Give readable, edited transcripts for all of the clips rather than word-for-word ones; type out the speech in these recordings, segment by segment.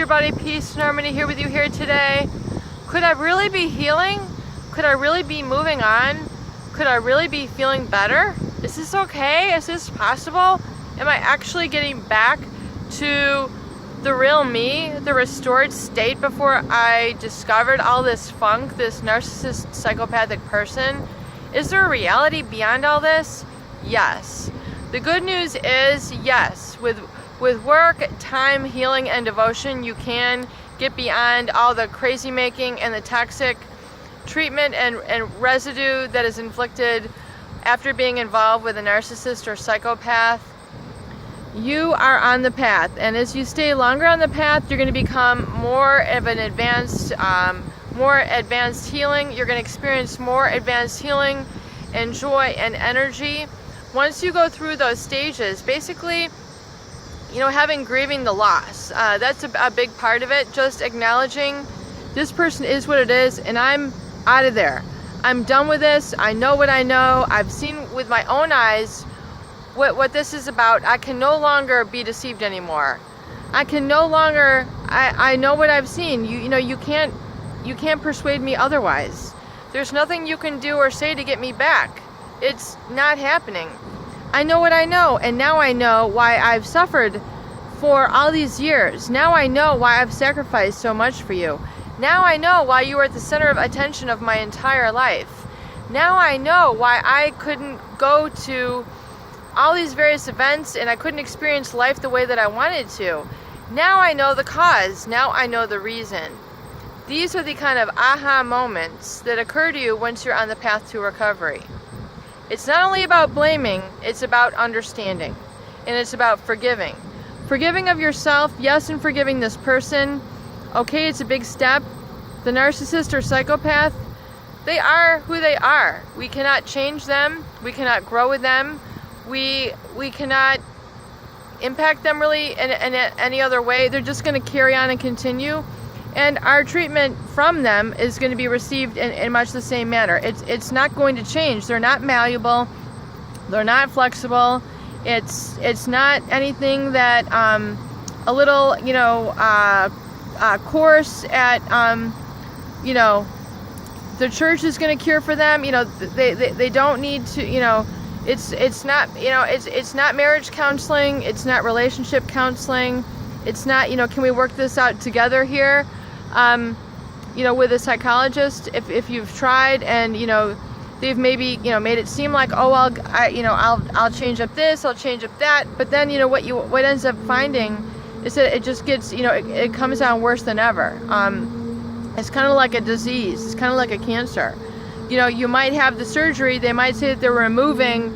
your buddy Peace and Harmony here with you here today. Could I really be healing? Could I really be moving on? Could I really be feeling better? Is this okay? Is this possible? Am I actually getting back to the real me, the restored state before I discovered all this funk, this narcissist, psychopathic person? Is there a reality beyond all this? Yes. The good news is yes. With work, time, healing, and devotion, you can get beyond all the crazy making and the toxic treatment and residue that is inflicted after being involved with a narcissist or psychopath. You are on the path, and as you stay longer on the path, you're going to become more of an advanced healing. You're going to experience more advanced healing and joy and energy. Once you go through those stages, basically, having grieving the loss, that's a big part of it. Just acknowledging this person is what it is, and I'm out of there. I'm done with this. I know what I know. I've seen with my own eyes what this is about. I can no longer be deceived anymore. I can no longer, I know what I've seen. You can't persuade me otherwise. There's nothing you can do or say to get me back. It's not happening. I know what I know, and now I know why I've suffered for all these years. Now I know why I've sacrificed so much for you. Now I know why you were at the center of attention of my entire life. Now I know why I couldn't go to all these various events and I couldn't experience life the way that I wanted to. Now I know the cause. Now I know the reason. These are the kind of aha moments that occur to you once you're on the path to recovery. It's not only about blaming, it's about understanding. And it's about forgiving. Forgiving of yourself, yes, and forgiving this person. Okay, it's a big step. The narcissist or psychopath, they are who they are. We cannot change them. We cannot grow with them. We cannot impact them really in any other way. They're just going to carry on and continue. And our treatment from them is going to be received in much the same manner. It's not going to change. They're not malleable. They're not flexible. It's not anything that a little course at the church is going to cure for them. They don't need to. It's not marriage counseling. It's not relationship counseling. It's not, can we work this out together here? With a psychologist, if you've tried and, they've maybe, made it seem like, oh, I'll change up this, I'll change up that. But then, what ends up finding is that it just gets, it comes down worse than ever. It's kind of like a disease. It's kind of like a cancer. You might have the surgery. They might say that they're removing,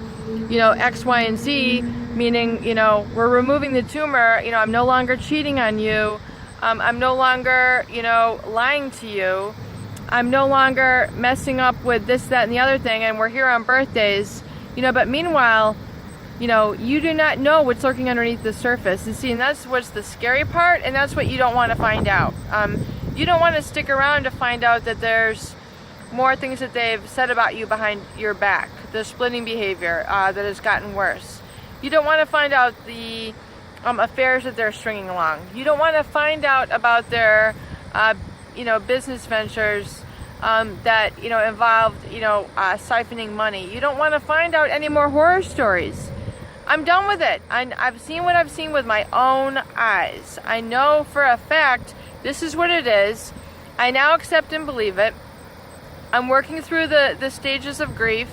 X, Y, and Z, meaning, we're removing the tumor. I'm no longer cheating on you. I'm no longer, lying to you. I'm no longer messing up with this, that, and the other thing. And we're here on birthdays, but meanwhile, you do not know what's lurking underneath the surface. And that's what's the scary part. And that's what you don't want to find out. You don't want to stick around to find out that there's more things that they've said about you behind your back, the splitting behavior that has gotten worse. You don't want to find out the affairs that they're stringing along. You don't want to find out about their, business ventures that, involved, siphoning money. You don't want to find out any more horror stories. I'm done with it. I've seen what I've seen with my own eyes. I know for a fact this is what it is. I now accept and believe it. I'm working through the stages of grief.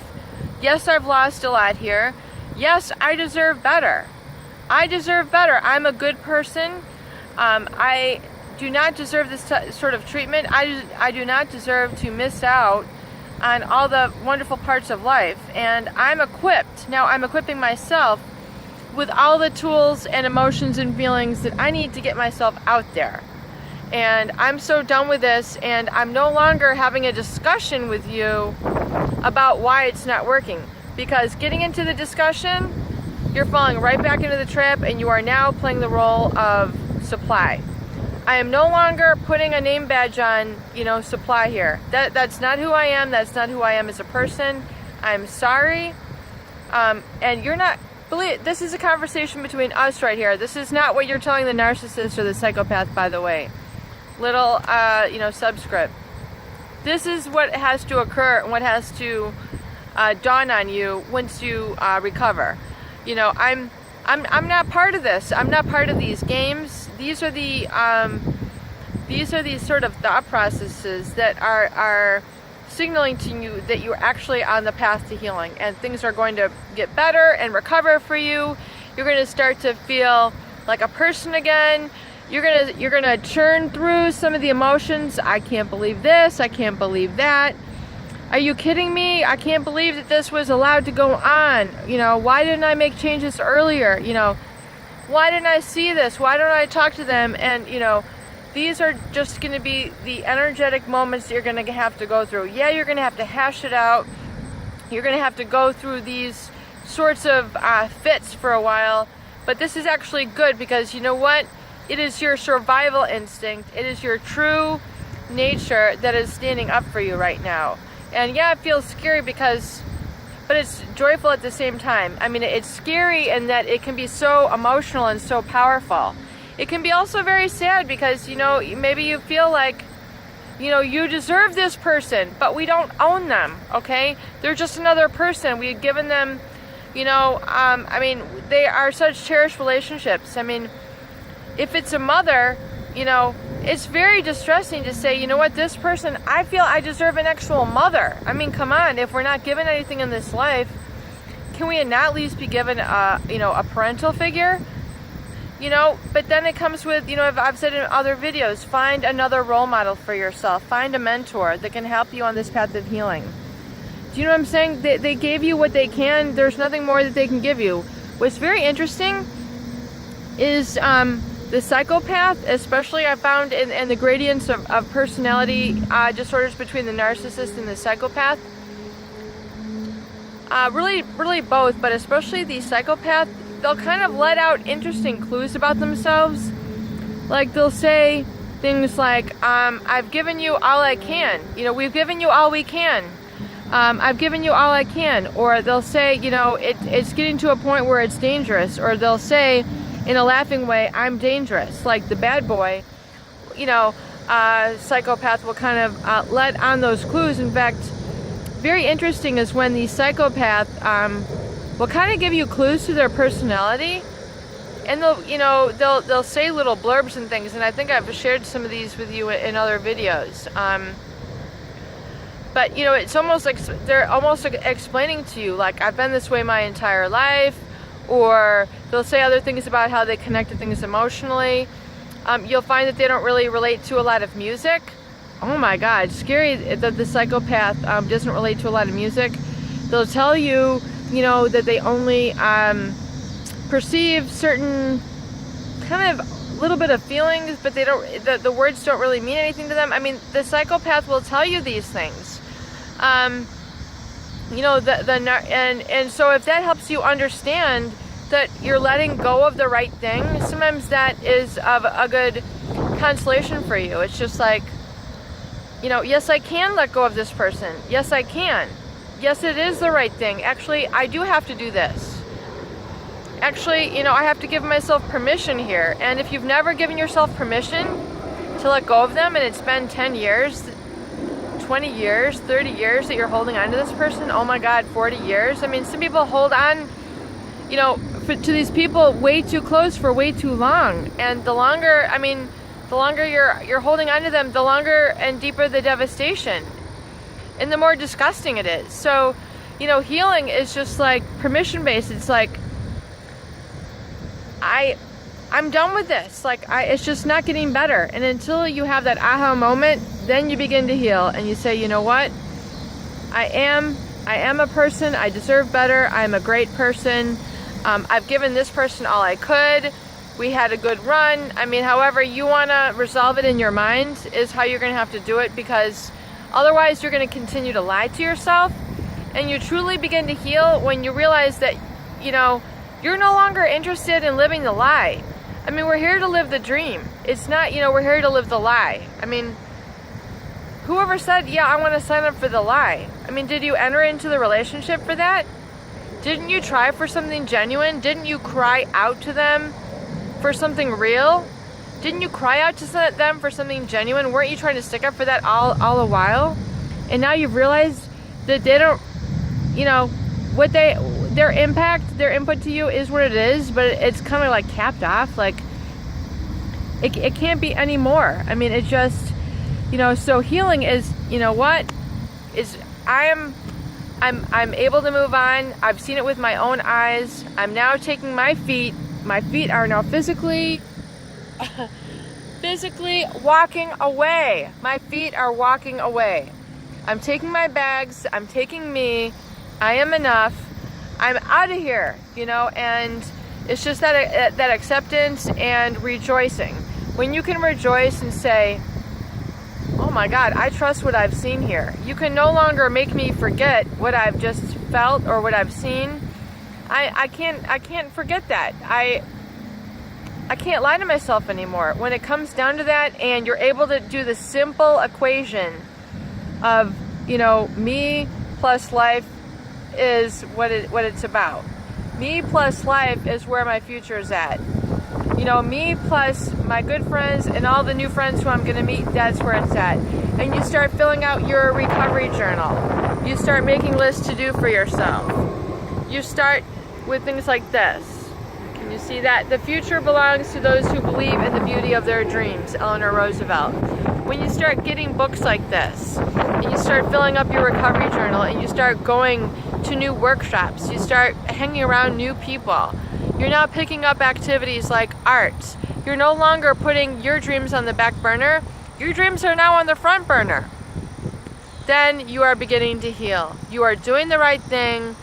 Yes, I've lost a lot here. Yes, I deserve better. I deserve better. I'm a good person. I do not deserve this sort of treatment. I do not deserve to miss out on all the wonderful parts of life. And I'm equipped. Now I'm equipping myself with all the tools and emotions and feelings that I need to get myself out there. And I'm so done with this, and I'm no longer having a discussion with you about why it's not working. Because getting into the discussion, you're falling right back into the trap, and you are now playing the role of supply. I am no longer putting a name badge on, supply here. That's not who I am. That's not who I am as a person. I'm sorry. And you're not Believe this is a conversation between us right here. This is not what you're telling the narcissist or the psychopath, by the way. Little, subscript. This is what has to occur and what has to dawn on you once you recover. I'm not part of this. I'm not part of these games. These are the sort of thought processes that are signaling to you that you're actually on the path to healing, and things are going to get better and recover for you. You're going to start to feel like a person again. You're gonna churn through some of the emotions. I can't believe this. I can't believe that. Are you kidding me? I can't believe that this was allowed to go on. Why didn't I make changes earlier? Why didn't I see this? Why don't I talk to them? And these are just going to be the energetic moments that you're going to have to go through. Yeah, you're going to have to hash it out. You're going to have to go through these sorts of fits for a while. But this is actually good, because you know what? It is your survival instinct. It is your true nature that is standing up for you right now. And yeah, it feels scary but it's joyful at the same time. I mean, it's scary in that it can be so emotional and so powerful. It can be also very sad because, maybe you feel like, you deserve this person, but we don't own them, okay? They're just another person. We've given them, they are such cherished relationships. I mean, if it's a mother, it's very distressing to say, this person, I feel I deserve an actual mother. I mean, come on, if we're not given anything in this life, can we not at least be given a parental figure? But then it comes with, I've said in other videos, find another role model for yourself. Find a mentor that can help you on this path of healing. Do you know what I'm saying? They gave you what they can. There's nothing more that they can give you. What's very interesting is the psychopath, especially I found in the gradients of personality disorders between the narcissist and the psychopath. Really both, but especially the psychopath, they'll kind of let out interesting clues about themselves. Like they'll say things like, I've given you all I can. We've given you all we can. I've given you all I can. Or they'll say, it's getting to a point where it's dangerous. Or they'll say in a laughing way, I'm dangerous. Like the bad boy, psychopath will kind of let on those clues. In fact, very interesting is when the psychopath will kind of give you clues to their personality, and they'll say little blurbs and things, and I think I've shared some of these with you in other videos. But it's almost like they're almost explaining to you, like, I've been this way my entire life, or they'll say other things about how they connect to things emotionally. You'll find that they don't really relate to a lot of music. Oh my God, scary that the psychopath doesn't relate to a lot of music. They'll tell you, that they only perceive certain kind of little bit of feelings, but they don't. The words don't really mean anything to them. I mean, the psychopath will tell you these things. And so if that helps you understand that you're letting go of the right thing, sometimes that is of a good consolation for you. It's just like, yes, I can let go of this person. Yes, I can. Yes, it is the right thing. Actually, I do have to do this. Actually, I have to give myself permission here. And if you've never given yourself permission to let go of them, and it's been 10 years, 20 years, 30 years that you're holding on to this person, oh my God, 40 years. I mean, some people hold on, to these people way too close for way too long. And the longer you're holding on to them, the longer and deeper the devastation, and the more disgusting it is. So, healing is just like permission-based. It's like, I'm done with this. Like, it's just not getting better. And until you have that aha moment, then you begin to heal, and you say, you know what? I am a person. I deserve better. I'm a great person. I've given this person all I could. We had a good run. I mean, however you want to resolve it in your mind is how you're going to have to do it, because otherwise you're going to continue to lie to yourself. And you truly begin to heal when you realize that, you're no longer interested in living the lie. I mean, we're here to live the dream. It's not, we're here to live the lie. I mean, whoever said, yeah, I want to sign up for the lie? I mean, did you enter into the relationship for that? Didn't you try for something genuine? Didn't you cry out to them for something real? Didn't you cry out to them for something genuine? Weren't you trying to stick up for that all the while? And now you've realized that they don't, you know, their impact, their input to you is what it is, but it's kind of like capped off. Like, it can't be any more. I mean, it just, you know, so healing is, you know what, is I'm able to move on. I've seen it with my own eyes. I'm now taking my feet are now physically walking away. My feet are walking away. I'm taking my bags. I'm taking me. I am enough. I'm out of here, you know, and it's just that acceptance and rejoicing. When you can rejoice and say, oh my God, I trust what I've seen here. You can no longer make me forget what I've just felt or what I've seen. I can't forget that. I can't lie to myself anymore. When it comes down to that, and you're able to do the simple equation of, you know, me plus life is what it's about. Me plus life is where my future is at. You know, me plus my good friends and all the new friends who I'm going to meet, that's where it's at. And you start filling out your recovery journal. You start making lists to do for yourself. You start with things like this. Can you see that? The future belongs to those who believe in the beauty of their dreams, Eleanor Roosevelt. When you start getting books like this, and you start filling up your recovery journal, and you start going to new workshops, you start hanging around new people, you're now picking up activities like art. You're no longer putting your dreams on the back burner. Your dreams are now on the front burner. Then you are beginning to heal. You are doing the right thing.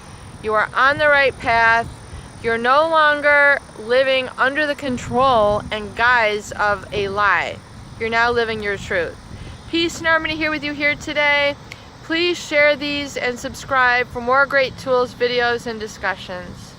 You are on the right path. You're no longer living under the control and guise of a lie. You're now living your truth. Peace and harmony here with you here today. Please share these and subscribe for more great tools, videos, and discussions.